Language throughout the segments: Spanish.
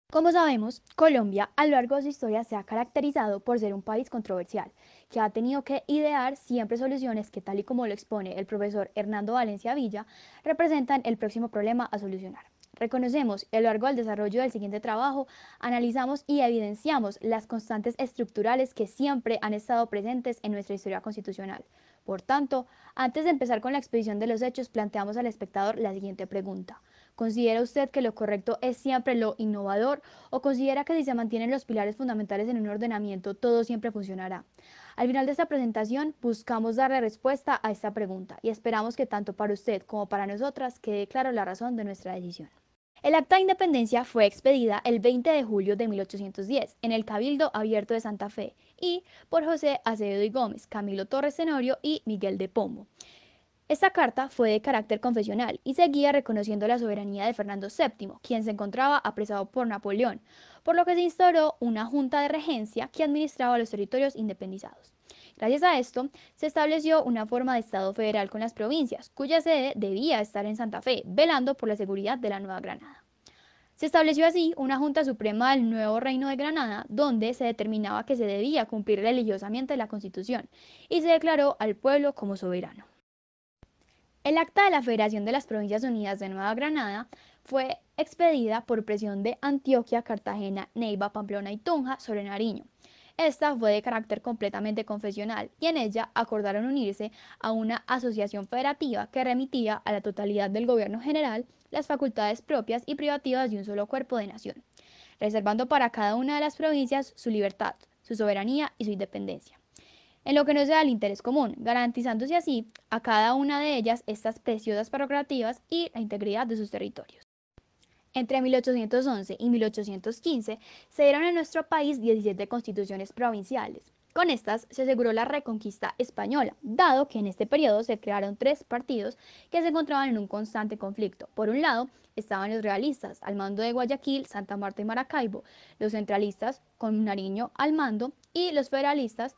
Como sabemos, Colombia a lo largo de su historia se ha caracterizado por ser un país controversial, que ha tenido que idear siempre soluciones que, tal y como lo expone el profesor Hernando Valencia Villa, representan el próximo problema a solucionar. Reconocemos y a lo largo del desarrollo del siguiente trabajo, analizamos y evidenciamos las constantes estructurales que siempre han estado presentes en nuestra historia constitucional. Por tanto, antes de empezar con la exposición de los hechos, planteamos al espectador la siguiente pregunta. ¿Considera usted que lo correcto es siempre lo innovador o considera que si se mantienen los pilares fundamentales en un ordenamiento, todo siempre funcionará? Al final de esta presentación buscamos darle respuesta a esta pregunta y esperamos que tanto para usted como para nosotras quede claro la razón de nuestra decisión. El Acta de Independencia fue expedida el 20 de julio de 1810 en el Cabildo Abierto de Santa Fe y por José Acevedo y Gómez, Camilo Torres Tenorio y Miguel de Pombo. Esta carta fue de carácter confesional y seguía reconociendo la soberanía de Fernando VII, quien se encontraba apresado por Napoleón, por lo que se instauró una junta de regencia que administraba los territorios independizados. Gracias a esto, se estableció una forma de Estado federal con las provincias, cuya sede debía estar en Santa Fe, velando por la seguridad de la Nueva Granada. Se estableció así una Junta Suprema del nuevo Reino de Granada, donde se determinaba que se debía cumplir religiosamente la Constitución, y se declaró al pueblo como soberano. El Acta de la Federación de las Provincias Unidas de Nueva Granada fue expedida por presión de Antioquia, Cartagena, Neiva, Pamplona y Tunja sobre Nariño. Esta fue de carácter completamente confesional y en ella acordaron unirse a una asociación federativa que remitía a la totalidad del gobierno general las facultades propias y privativas de un solo cuerpo de nación, reservando para cada una de las provincias su libertad, su soberanía y su independencia en lo que no sea el interés común, garantizándose así a cada una de ellas estas preciosas prerrogativas y la integridad de sus territorios. Entre 1811 y 1815 se dieron en nuestro país 17 constituciones provinciales. Con estas se aseguró la reconquista española, dado que en este periodo se crearon tres partidos que se encontraban en un constante conflicto. Por un lado, estaban los realistas, al mando de Guayaquil, Santa Marta y Maracaibo, los centralistas, con Nariño al mando, y los federalistas,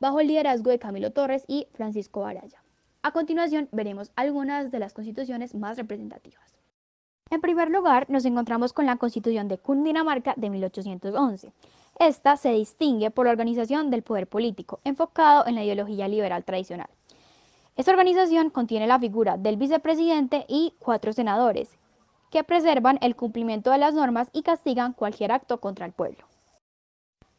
bajo el liderazgo de Camilo Torres y Francisco Araya. A continuación veremos algunas de las constituciones más representativas. En primer lugar, nos encontramos con la Constitución de Cundinamarca de 1811. Esta se distingue por la organización del poder político, enfocado en la ideología liberal tradicional. Esta organización contiene la figura del vicepresidente y 4 senadores, que preservan el cumplimiento de las normas y castigan cualquier acto contra el pueblo.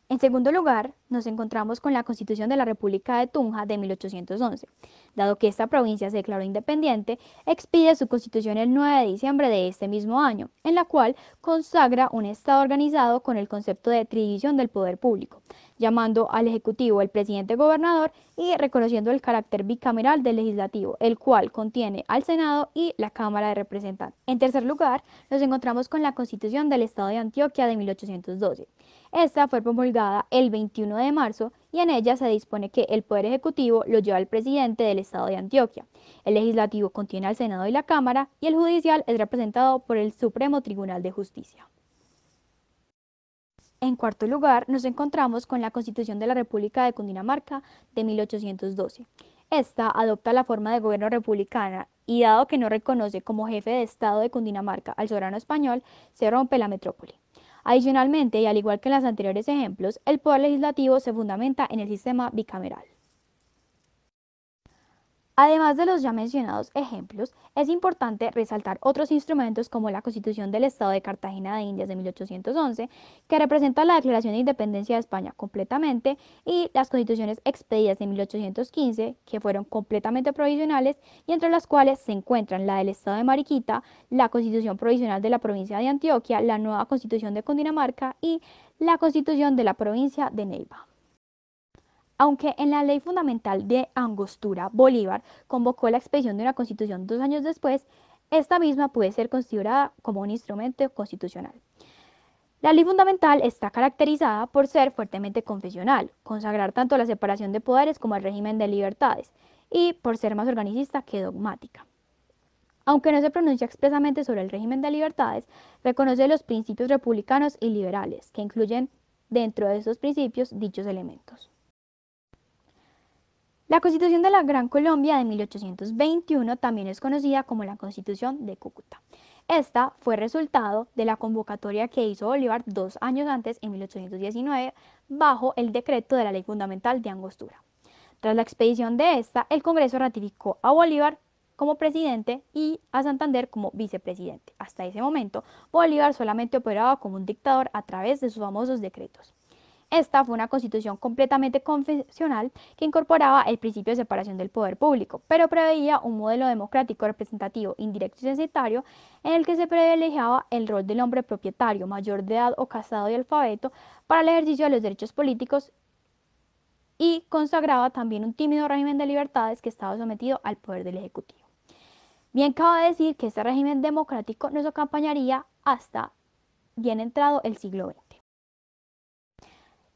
En segundo lugar, nos encontramos con la Constitución de la República de Tunja de 1811. Dado que esta provincia se declaró independiente, expide su constitución el 9 de diciembre de este mismo año, en la cual consagra un Estado organizado con el concepto de tridivisión del poder público, llamando al Ejecutivo el presidente gobernador y reconociendo el carácter bicameral del Legislativo, el cual contiene al Senado y la Cámara de Representantes. En tercer lugar, nos encontramos con la Constitución del Estado de Antioquia de 1812. Esta fue promulgada el 21 de marzo y en ella se dispone que el Poder Ejecutivo lo lleva el presidente del Estado de Antioquia, el Legislativo contiene al Senado y la Cámara y el Judicial es representado por el Supremo Tribunal de Justicia. En cuarto lugar, nos encontramos con la Constitución de la República de Cundinamarca de 1812. Esta adopta la forma de gobierno republicana y dado que no reconoce como jefe de Estado de Cundinamarca al soberano español, se rompe la metrópoli. Adicionalmente, y al igual que en los anteriores ejemplos, el poder legislativo se fundamenta en el sistema bicameral. Además de los ya mencionados ejemplos, es importante resaltar otros instrumentos como la Constitución del Estado de Cartagena de Indias de 1811, que representa la Declaración de Independencia de España completamente, y las constituciones expedidas de 1815, que fueron completamente provisionales y entre las cuales se encuentran la del Estado de Mariquita, la Constitución Provisional de la Provincia de Antioquia, la nueva Constitución de Cundinamarca y la Constitución de la Provincia de Neiva. Aunque en la Ley Fundamental de Angostura, Bolívar convocó la expedición de una constitución 2 años después, esta misma puede ser considerada como un instrumento constitucional. La Ley Fundamental está caracterizada por ser fuertemente confesional, consagrar tanto la separación de poderes como el régimen de libertades, y por ser más organicista que dogmática. Aunque no se pronuncia expresamente sobre el régimen de libertades, reconoce los principios republicanos y liberales, que incluyen dentro de esos principios dichos elementos. La Constitución de la Gran Colombia de 1821 también es conocida como la Constitución de Cúcuta. Esta fue resultado de la convocatoria que hizo Bolívar 2 años antes, en 1819, bajo el decreto de la Ley Fundamental de Angostura. Tras la expedición de esta, el Congreso ratificó a Bolívar como presidente y a Santander como vicepresidente. Hasta ese momento, Bolívar solamente operaba como un dictador a través de sus famosos decretos. Esta fue una constitución completamente confesional que incorporaba el principio de separación del poder público, pero preveía un modelo democrático representativo, indirecto y censitario, en el que se privilegiaba el rol del hombre propietario, mayor de edad o casado y alfabeto, para el ejercicio de los derechos políticos, y consagraba también un tímido régimen de libertades que estaba sometido al poder del Ejecutivo. Bien, cabe decir que este régimen democrático nos acompañaría hasta bien entrado el siglo XX.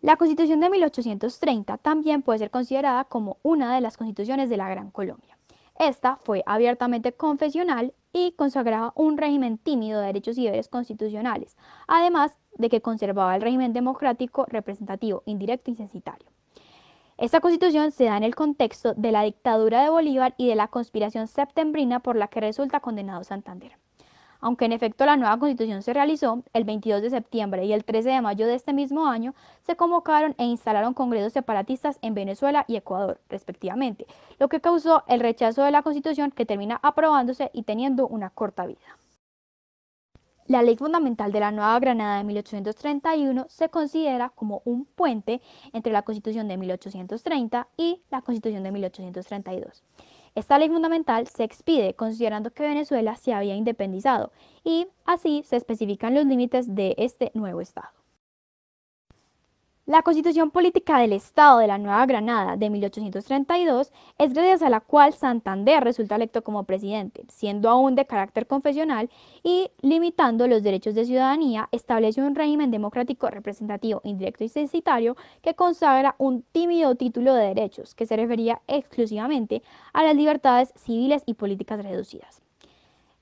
La Constitución de 1830 también puede ser considerada como una de las constituciones de la Gran Colombia. Esta fue abiertamente confesional y consagraba un régimen tímido de derechos y deberes constitucionales, además de que conservaba el régimen democrático, representativo, indirecto y censitario. Esta constitución se da en el contexto de la dictadura de Bolívar y de la conspiración septembrina por la que resulta condenado Santander. Aunque en efecto la nueva constitución se realizó, el 22 de septiembre y el 13 de mayo de este mismo año se convocaron e instalaron congresos separatistas en Venezuela y Ecuador, respectivamente, lo que causó el rechazo de la constitución, que termina aprobándose y teniendo una corta vida. La Ley Fundamental de la Nueva Granada de 1831 se considera como un puente entre la Constitución de 1830 y la Constitución de 1832. Esta ley fundamental se expide considerando que Venezuela se había independizado, y así se especifican los límites de este nuevo Estado. La Constitución Política del Estado de la Nueva Granada de 1832 es gracias a la cual Santander resulta electo como presidente, siendo aún de carácter confesional y limitando los derechos de ciudadanía. Establece un régimen democrático representativo, indirecto y censitario que consagra un tímido título de derechos que se refería exclusivamente a las libertades civiles y políticas reducidas.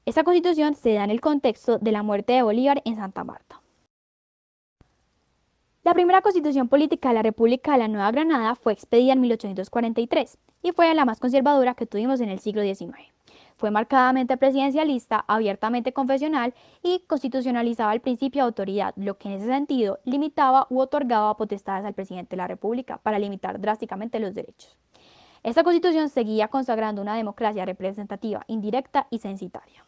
Esta constitución se da en el contexto de la muerte de Bolívar en Santa Marta. La primera constitución política de la República de la Nueva Granada fue expedida en 1843 y fue la más conservadora que tuvimos en el siglo XIX. Fue marcadamente presidencialista, abiertamente confesional y constitucionalizaba el principio de autoridad, lo que en ese sentido limitaba u otorgaba potestades al presidente de la República para limitar drásticamente los derechos. Esta constitución seguía consagrando una democracia representativa, indirecta y censitaria.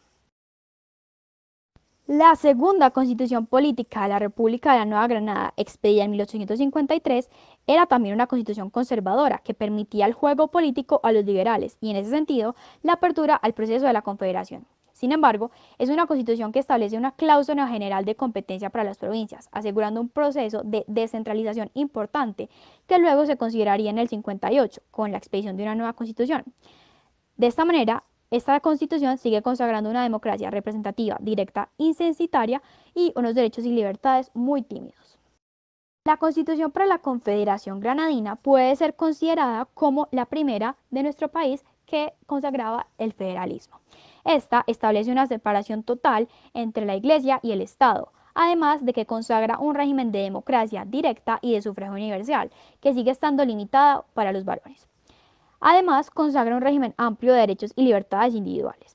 La segunda constitución política de la República de la Nueva Granada, expedida en 1853, era también una constitución conservadora que permitía el juego político a los liberales y, en ese sentido, la apertura al proceso de la Confederación. Sin embargo, es una constitución que establece una cláusula general de competencia para las provincias, asegurando un proceso de descentralización importante que luego se consideraría en el 58, con la expedición de una nueva constitución. De esta manera, esta constitución sigue consagrando una democracia representativa, directa y censitaria, y unos derechos y libertades muy tímidos. La Constitución para la Confederación Granadina puede ser considerada como la primera de nuestro país que consagraba el federalismo. Esta establece una separación total entre la Iglesia y el Estado, además de que consagra un régimen de democracia directa y de sufragio universal, que sigue estando limitada para los varones. Además, consagra un régimen amplio de derechos y libertades individuales.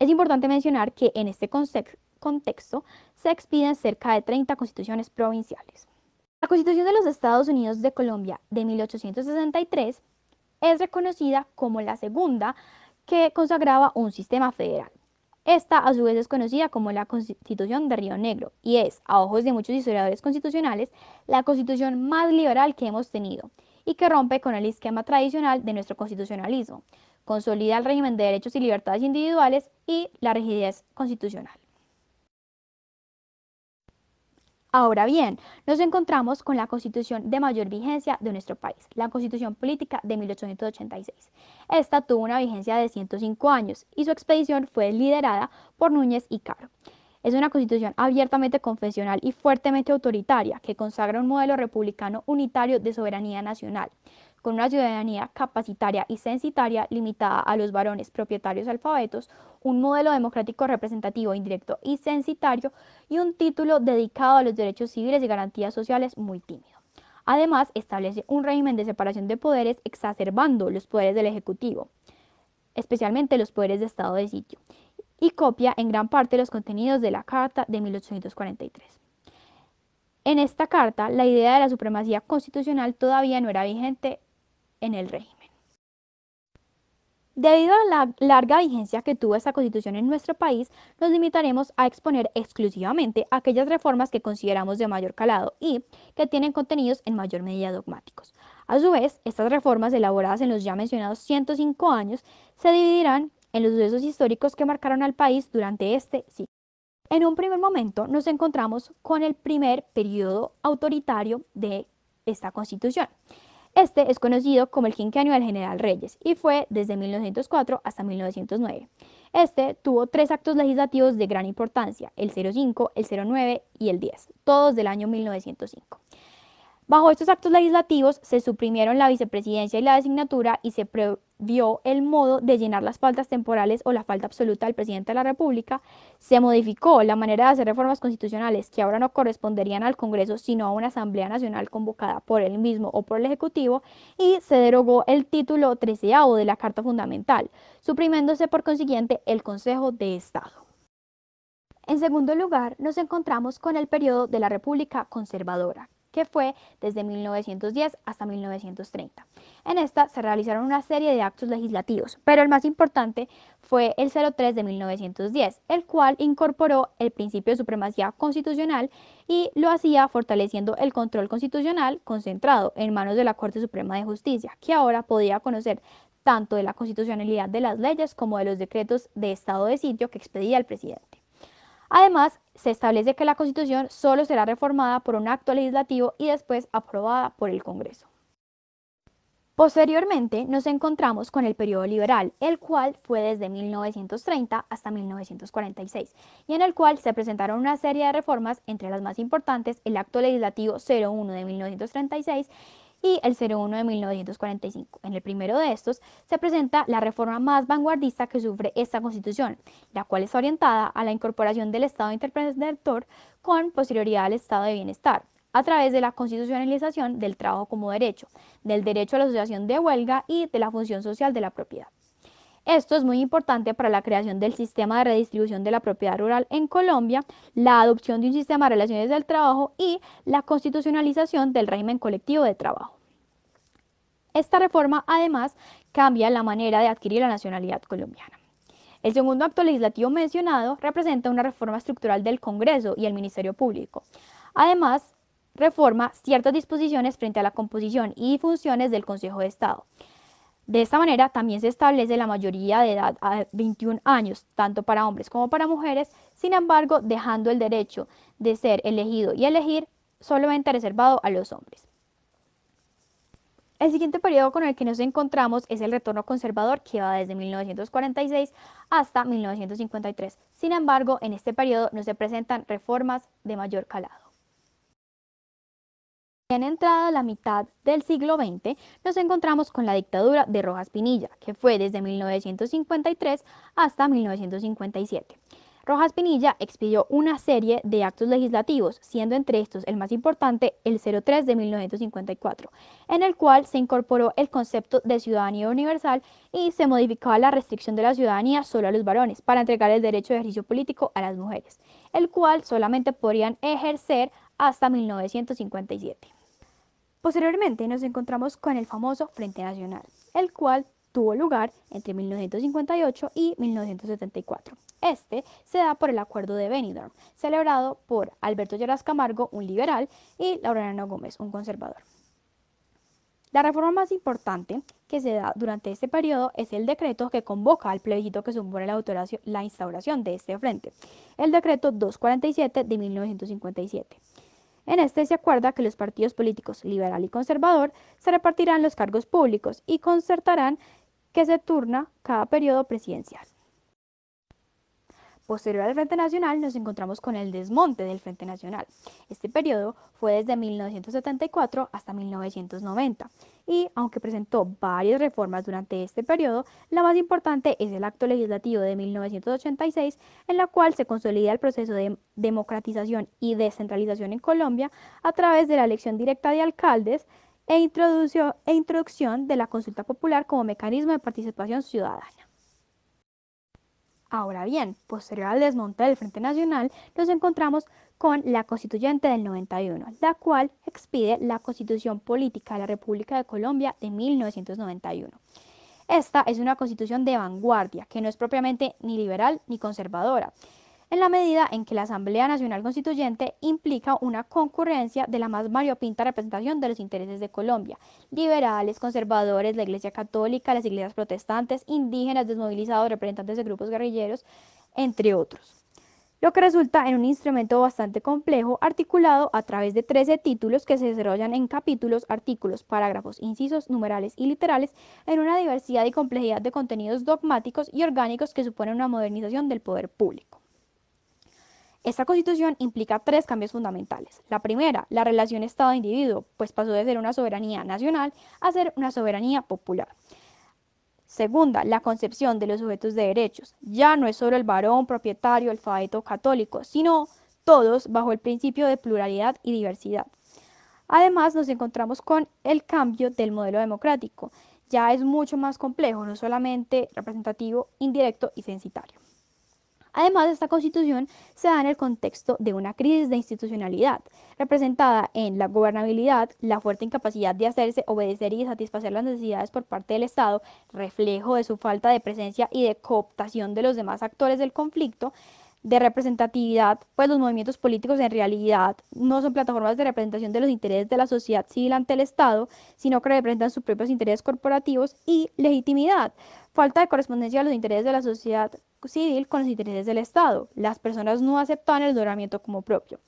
Es importante mencionar que en este contexto se expiden cerca de 30 constituciones provinciales. La Constitución de los Estados Unidos de Colombia de 1863 es reconocida como la segunda que consagraba un sistema federal. Esta, a su vez, es conocida como la Constitución de Río Negro y es, a ojos de muchos historiadores constitucionales, la constitución más liberal que hemos tenido y que rompe con el esquema tradicional de nuestro constitucionalismo, consolida el régimen de derechos y libertades individuales y la rigidez constitucional. Ahora bien, nos encontramos con la constitución de mayor vigencia de nuestro país, la Constitución Política de 1886. Esta tuvo una vigencia de 105 años y su expedición fue liderada por Núñez y Caro. Es una constitución abiertamente confesional y fuertemente autoritaria que consagra un modelo republicano unitario de soberanía nacional, con una ciudadanía capacitaria y censitaria limitada a los varones propietarios alfabetos, un modelo democrático representativo, indirecto y censitario, y un título dedicado a los derechos civiles y garantías sociales muy tímido. Además, establece un régimen de separación de poderes exacerbando los poderes del Ejecutivo, especialmente los poderes de estado de sitio, y copia en gran parte los contenidos de la Carta de 1843. En esta carta, la idea de la supremacía constitucional todavía no era vigente en el régimen. Debido a la larga vigencia que tuvo esta constitución en nuestro país, nos limitaremos a exponer exclusivamente aquellas reformas que consideramos de mayor calado y que tienen contenidos en mayor medida dogmáticos. A su vez, estas reformas elaboradas en los ya mencionados 105 años se dividirán en los sucesos históricos que marcaron al país durante este siglo. En un primer momento nos encontramos con el primer periodo autoritario de esta constitución. Este es conocido como el quinquenio del general Reyes y fue desde 1904 hasta 1909. Este tuvo 3 actos legislativos de gran importancia, el 05, el 09 y el 10, todos del año 1905. Bajo estos actos legislativos se suprimieron la vicepresidencia y la designatura y se previó el modo de llenar las faltas temporales o la falta absoluta del presidente de la República. Se modificó la manera de hacer reformas constitucionales que ahora no corresponderían al Congreso sino a una Asamblea Nacional convocada por él mismo o por el Ejecutivo, y se derogó el título 13º de la Carta Fundamental, suprimiéndose por consiguiente el Consejo de Estado. En segundo lugar, nos encontramos con el periodo de la República Conservadora, que fue desde 1910 hasta 1930. En esta se realizaron una serie de actos legislativos, pero el más importante fue el 03 de 1910, el cual incorporó el principio de supremacía constitucional y lo hacía fortaleciendo el control constitucional concentrado en manos de la Corte Suprema de Justicia, que ahora podía conocer tanto de la constitucionalidad de las leyes como de los decretos de estado de sitio que expedía el presidente. Además, se establece que la Constitución solo será reformada por un acto legislativo y después aprobada por el Congreso. Posteriormente nos encontramos con el periodo liberal, el cual fue desde 1930 hasta 1946, y en el cual se presentaron una serie de reformas, entre las más importantes el Acto Legislativo 01 de 1936 y el 01 de 1945. En el primero de estos se presenta la reforma más vanguardista que sufre esta Constitución, la cual está orientada a la incorporación del Estado interventor con posterioridad al Estado de bienestar, a través de la constitucionalización del trabajo como derecho, del derecho a la asociación de huelga y de la función social de la propiedad. Esto es muy importante para la creación del sistema de redistribución de la propiedad rural en Colombia, la adopción de un sistema de relaciones del trabajo y la constitucionalización del régimen colectivo de trabajo. Esta reforma, además, cambia la manera de adquirir la nacionalidad colombiana. El segundo acto legislativo mencionado representa una reforma estructural del Congreso y el Ministerio Público. Además, reforma ciertas disposiciones frente a la composición y funciones del Consejo de Estado. De esta manera, también se establece la mayoría de edad a 21 años, tanto para hombres como para mujeres, sin embargo, dejando el derecho de ser elegido y elegir solamente reservado a los hombres. El siguiente periodo con el que nos encontramos es el retorno conservador, que va desde 1946 hasta 1953. Sin embargo, en este periodo no se presentan reformas de mayor calado. En entrada la mitad del siglo XX, nos encontramos con la dictadura de Rojas Pinilla, que fue desde 1953 hasta 1957. Rojas Pinilla expidió una serie de actos legislativos, siendo entre estos el más importante el 03 de 1954, en el cual se incorporó el concepto de ciudadanía universal y se modificaba la restricción de la ciudadanía solo a los varones para entregar el derecho de ejercicio político a las mujeres, el cual solamente podrían ejercer hasta 1957. Posteriormente nos encontramos con el famoso Frente Nacional, el cual tuvo lugar entre 1958 y 1974. Este se da por el Acuerdo de Benidorm, celebrado por Alberto Lleras Camargo, un liberal, y Laureano Gómez, un conservador. La reforma más importante que se da durante este periodo es el decreto que convoca al plebiscito que supone la instauración de este frente, el decreto 247 de 1957. En este se acuerda que los partidos políticos liberal y conservador se repartirán los cargos públicos y concertarán que se turna cada periodo presidencial. Posterior al Frente Nacional nos encontramos con el desmonte del Frente Nacional. Este periodo fue desde 1974 hasta 1990 y, aunque presentó varias reformas durante este periodo, la más importante es el Acto Legislativo de 1986, en la cual se consolida el proceso de democratización y descentralización en Colombia a través de la elección directa de alcaldes introducción de la consulta popular como mecanismo de participación ciudadana. Ahora bien, posterior al desmonte del Frente Nacional, nos encontramos con la Constituyente del 91, la cual expide la Constitución Política de la República de Colombia de 1991. Esta es una constitución de vanguardia, que no es propiamente ni liberal ni conservadora, en la medida en que la Asamblea Nacional Constituyente implica una concurrencia de la más variopinta representación de los intereses de Colombia: liberales, conservadores, la Iglesia Católica, las iglesias protestantes, indígenas, desmovilizados, representantes de grupos guerrilleros, entre otros. Lo que resulta en un instrumento bastante complejo, articulado a través de 13 títulos que se desarrollan en capítulos, artículos, parágrafos, incisos, numerales y literales, en una diversidad y complejidad de contenidos dogmáticos y orgánicos que suponen una modernización del poder público. Esta constitución implica 3 cambios fundamentales. La primera, la relación Estado-individuo, pues pasó de ser una soberanía nacional a ser una soberanía popular. Segunda, la concepción de los sujetos de derechos. Ya no es solo el varón, propietario, alfabeto, católico, sino todos bajo el principio de pluralidad y diversidad. Además, nos encontramos con el cambio del modelo democrático. Ya es mucho más complejo, no solamente representativo, indirecto y censitario. Además, esta constitución se da en el contexto de una crisis de institucionalidad, representada en la gobernabilidad, la fuerte incapacidad de hacerse, obedecer y satisfacer las necesidades por parte del Estado, reflejo de su falta de presencia y de cooptación de los demás actores del conflicto, de representatividad, pues los movimientos políticos en realidad no son plataformas de representación de los intereses de la sociedad civil ante el Estado, sino que representan sus propios intereses corporativos, y legitimidad, falta de correspondencia a los intereses de la sociedad civil con los intereses del Estado. Las personas no aceptaban el ordenamiento como propio.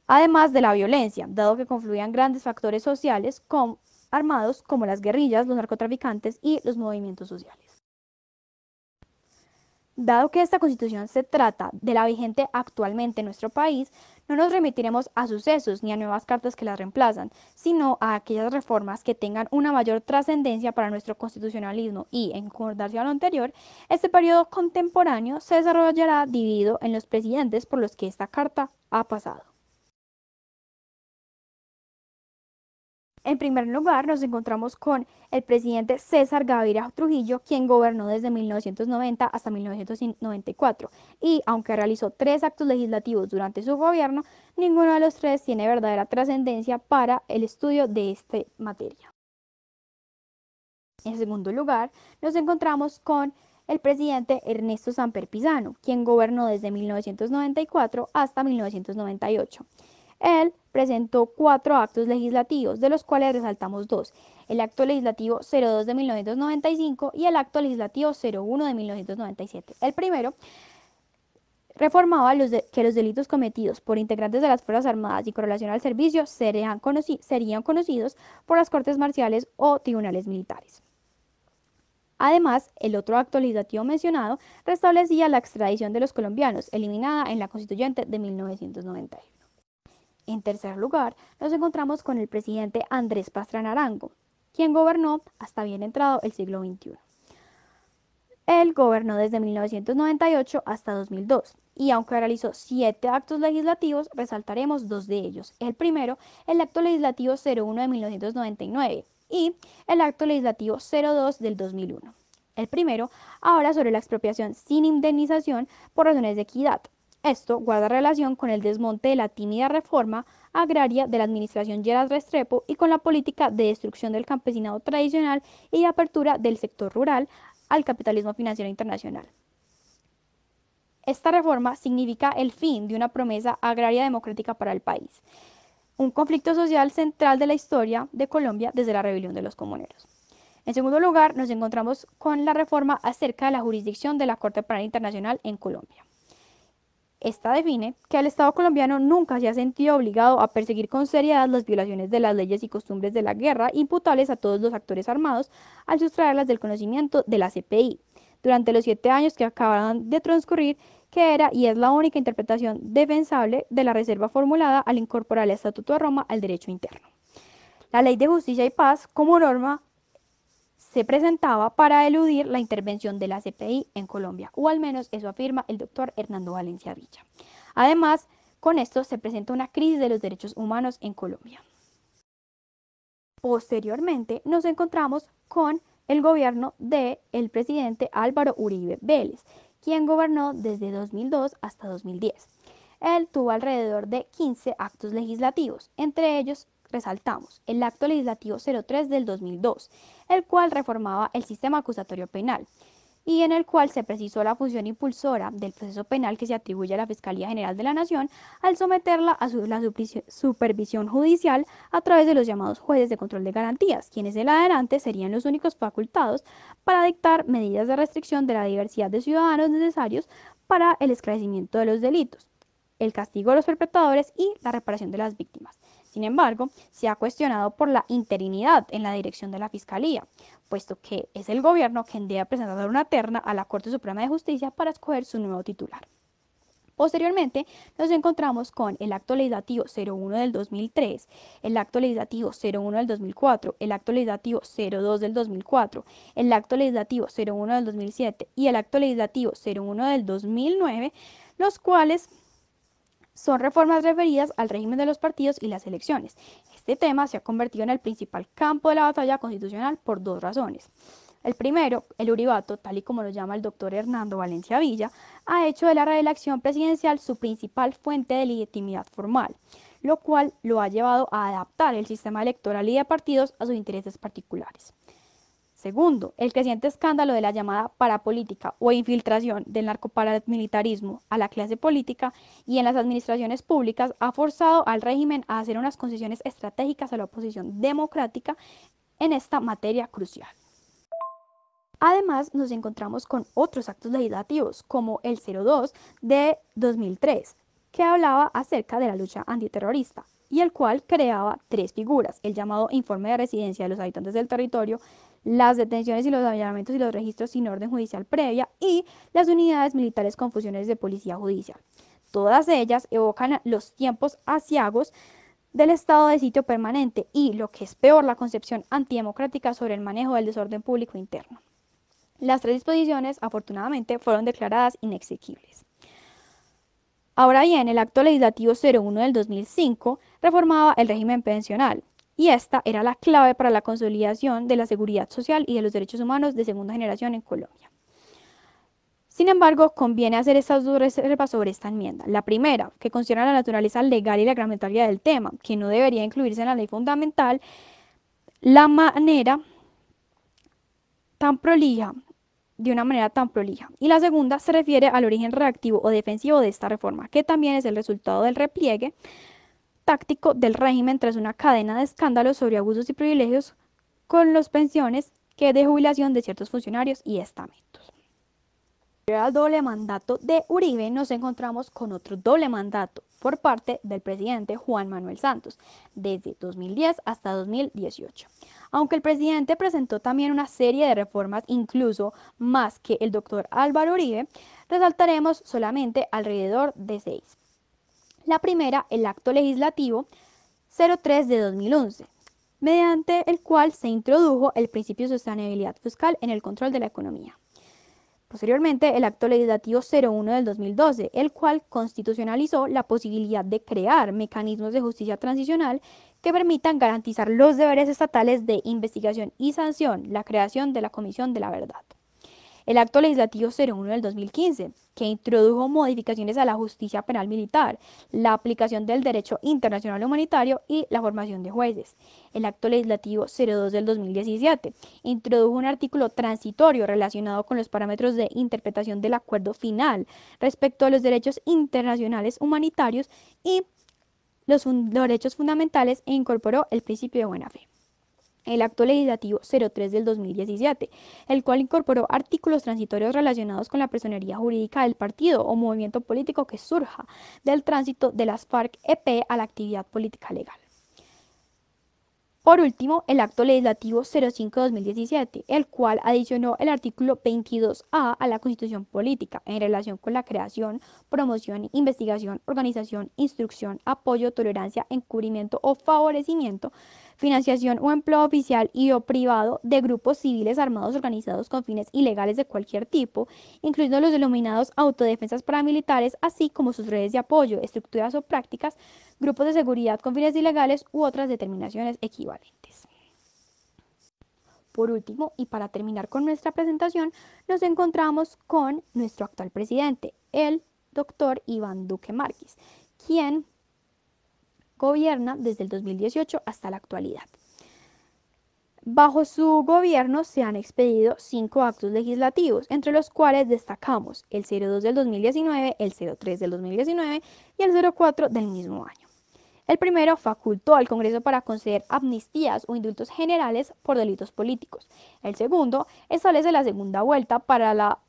Además de la violencia, dado que confluían grandes factores sociales armados como las guerrillas, los narcotraficantes y los movimientos sociales. Dado que esta constitución se trata de la vigente actualmente en nuestro país, no nos remitiremos a sucesos ni a nuevas cartas que las reemplazan, sino a aquellas reformas que tengan una mayor trascendencia para nuestro constitucionalismo y, en concordancia a lo anterior, este periodo contemporáneo se desarrollará dividido en los presidentes por los que esta carta ha pasado. En primer lugar, nos encontramos con el presidente César Gaviria Trujillo, quien gobernó desde 1990 hasta 1994, y aunque realizó 3 actos legislativos durante su gobierno, ninguno de los 3 tiene verdadera trascendencia para el estudio de esta materia. En segundo lugar, nos encontramos con el presidente Ernesto Samper Pizano, quien gobernó desde 1994 hasta 1998. Él presentó 4 actos legislativos, de los cuales resaltamos 2: el Acto Legislativo 02 de 1995 y el Acto Legislativo 01 de 1997. El primero reformaba que los delitos cometidos por integrantes de las Fuerzas Armadas y con relación al servicio serían conocidos por las Cortes Marciales o tribunales militares. Además, el otro acto legislativo mencionado restablecía la extradición de los colombianos, eliminada en la Constituyente de 1991. En tercer lugar, nos encontramos con el presidente Andrés Pastrana Arango, quien gobernó hasta bien entrado el siglo XXI. Él gobernó desde 1998 hasta 2002, y aunque realizó 7 actos legislativos, resaltaremos 2 de ellos. El primero, el Acto Legislativo 01 de 1999 y el Acto Legislativo 02 del 2001. El primero habla sobre la expropiación sin indemnización por razones de equidad. Esto guarda relación con el desmonte de la tímida reforma agraria de la administración Lleras Restrepo y con la política de destrucción del campesinado tradicional y de apertura del sector rural al capitalismo financiero internacional. Esta reforma significa el fin de una promesa agraria democrática para el país, un conflicto social central de la historia de Colombia desde la rebelión de los comuneros. En segundo lugar, nos encontramos con la reforma acerca de la jurisdicción de la Corte Penal Internacional en Colombia. Esta define que el Estado colombiano nunca se ha sentido obligado a perseguir con seriedad las violaciones de las leyes y costumbres de la guerra imputables a todos los actores armados al sustraerlas del conocimiento de la CPI, durante los 7 años que acaban de transcurrir, que era y es la única interpretación defensable de la reserva formulada al incorporar el Estatuto de Roma al derecho interno. La Ley de Justicia y Paz, como norma, se presentaba para eludir la intervención de la CPI en Colombia, o al menos eso afirma el doctor Hernando Valencia Villa. Además, con esto se presenta una crisis de los derechos humanos en Colombia. Posteriormente nos encontramos con el gobierno del presidente Álvaro Uribe Vélez, quien gobernó desde 2002 hasta 2010. Él tuvo alrededor de 15 actos legislativos, entre ellos resaltamos el acto legislativo 03 del 2002, el cual reformaba el sistema acusatorio penal y en el cual se precisó la función impulsora del proceso penal que se atribuye a la Fiscalía General de la Nación al someterla a la supervisión judicial a través de los llamados jueces de control de garantías, quienes en adelante serían los únicos facultados para dictar medidas de restricción de la diversidad de ciudadanos necesarios para el esclarecimiento de los delitos, el castigo de los perpetradores y la reparación de las víctimas. Sin embargo, se ha cuestionado por la interinidad en la dirección de la Fiscalía, puesto que es el gobierno quien debe presentar una terna a la Corte Suprema de Justicia para escoger su nuevo titular. Posteriormente, nos encontramos con el Acto Legislativo 01 del 2003, el Acto Legislativo 01 del 2004, el Acto Legislativo 02 del 2004, el Acto Legislativo 01 del 2007 y el Acto Legislativo 01 del 2009, los cuales son reformas referidas al régimen de los partidos y las elecciones. Este tema se ha convertido en el principal campo de la batalla constitucional por dos razones. El primero, el uribato, tal y como lo llama el doctor Hernando Valencia Villa, ha hecho de la reelección presidencial su principal fuente de legitimidad formal, lo cual lo ha llevado a adaptar el sistema electoral y de partidos a sus intereses particulares. Segundo, el creciente escándalo de la llamada parapolítica o infiltración del narcoparamilitarismo a la clase política y en las administraciones públicas ha forzado al régimen a hacer unas concesiones estratégicas a la oposición democrática en esta materia crucial. Además, nos encontramos con otros actos legislativos, como el 02 de 2003, que hablaba acerca de la lucha antiterrorista y el cual creaba tres figuras: el llamado informe de residencia de los habitantes del territorio, las detenciones y los allanamientos y los registros sin orden judicial previa y las unidades militares con funciones de policía judicial. Todas ellas evocan los tiempos aciagos del estado de sitio permanente y, lo que es peor, la concepción antidemocrática sobre el manejo del desorden público interno. Las tres disposiciones, afortunadamente, fueron declaradas inexequibles. Ahora bien, el Acto Legislativo 01 del 2005 reformaba el régimen pensional, y esta era la clave para la consolidación de la seguridad social y de los derechos humanos de segunda generación en Colombia. Sin embargo, conviene hacer estas dos reservas sobre esta enmienda. La primera, que considera la naturaleza legal y la reglamentaria del tema, que no debería incluirse en la ley fundamental de una manera tan prolija. Y la segunda se refiere al origen reactivo o defensivo de esta reforma, que también es el resultado del repliegue táctico del régimen tras una cadena de escándalos sobre abusos y privilegios con las pensiones de jubilación de ciertos funcionarios y estamentos. Al doble mandato de Uribe nos encontramos con otro doble mandato por parte del presidente Juan Manuel Santos, desde 2010 hasta 2018. Aunque el presidente presentó también una serie de reformas, incluso más que el doctor Álvaro Uribe, resaltaremos solamente alrededor de 6. La primera, el Acto Legislativo 03 de 2011, mediante el cual se introdujo el principio de sostenibilidad fiscal en el control de la economía. Posteriormente, el Acto Legislativo 01 del 2012, el cual constitucionalizó la posibilidad de crear mecanismos de justicia transicional que permitan garantizar los deberes estatales de investigación y sanción, la creación de la Comisión de la Verdad. El Acto Legislativo 01 del 2015, que introdujo modificaciones a la justicia penal militar, la aplicación del derecho internacional humanitario y la formación de jueces. El Acto Legislativo 02 del 2017 introdujo un artículo transitorio relacionado con los parámetros de interpretación del acuerdo final respecto a los derechos internacionales humanitarios y los derechos fundamentales e incorporó el principio de buena fe. El Acto Legislativo 03 del 2017, el cual incorporó artículos transitorios relacionados con la personería jurídica del partido o movimiento político que surja del tránsito de las FARC-EP a la actividad política legal. Por último, el Acto Legislativo 05-2017, el cual adicionó el artículo 22A a la Constitución Política en relación con la creación, promoción, investigación, organización, instrucción, apoyo, tolerancia, encubrimiento o favorecimiento, financiación o empleo oficial y o privado de grupos civiles armados organizados con fines ilegales de cualquier tipo, incluyendo los denominados autodefensas paramilitares, así como sus redes de apoyo, estructuras o prácticas, grupos de seguridad con fines ilegales u otras determinaciones equivalentes. Por último, y para terminar con nuestra presentación, nos encontramos con nuestro actual presidente, el doctor Iván Duque Márquez, quien gobierna desde el 2018 hasta la actualidad. Bajo su gobierno se han expedido 5 actos legislativos, entre los cuales destacamos el 02 del 2019, el 03 del 2019 y el 04 del mismo año. El primero facultó al Congreso para conceder amnistías o indultos generales por delitos políticos. El segundo establece la segunda vuelta para la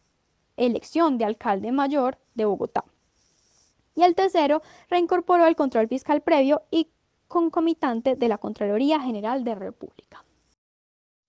elección de alcalde mayor de Bogotá. Y el tercero reincorporó el control fiscal previo y concomitante de la Contraloría General de República.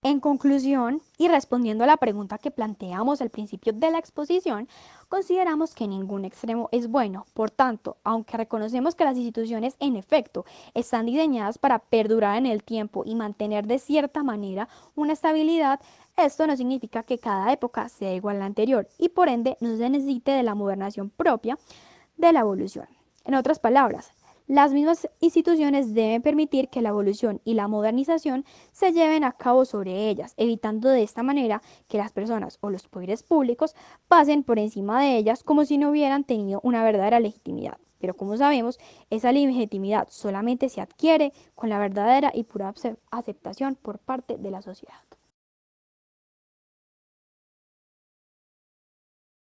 En conclusión, y respondiendo a la pregunta que planteamos al principio de la exposición, consideramos que ningún extremo es bueno. Por tanto, aunque reconocemos que las instituciones en efecto están diseñadas para perdurar en el tiempo y mantener de cierta manera una estabilidad, esto no significa que cada época sea igual a la anterior y por ende no se necesite de la modernación propia de la evolución. En otras palabras, las mismas instituciones deben permitir que la evolución y la modernización se lleven a cabo sobre ellas, evitando de esta manera que las personas o los poderes públicos pasen por encima de ellas como si no hubieran tenido una verdadera legitimidad. Pero como sabemos, esa legitimidad solamente se adquiere con la verdadera y pura aceptación por parte de la sociedad.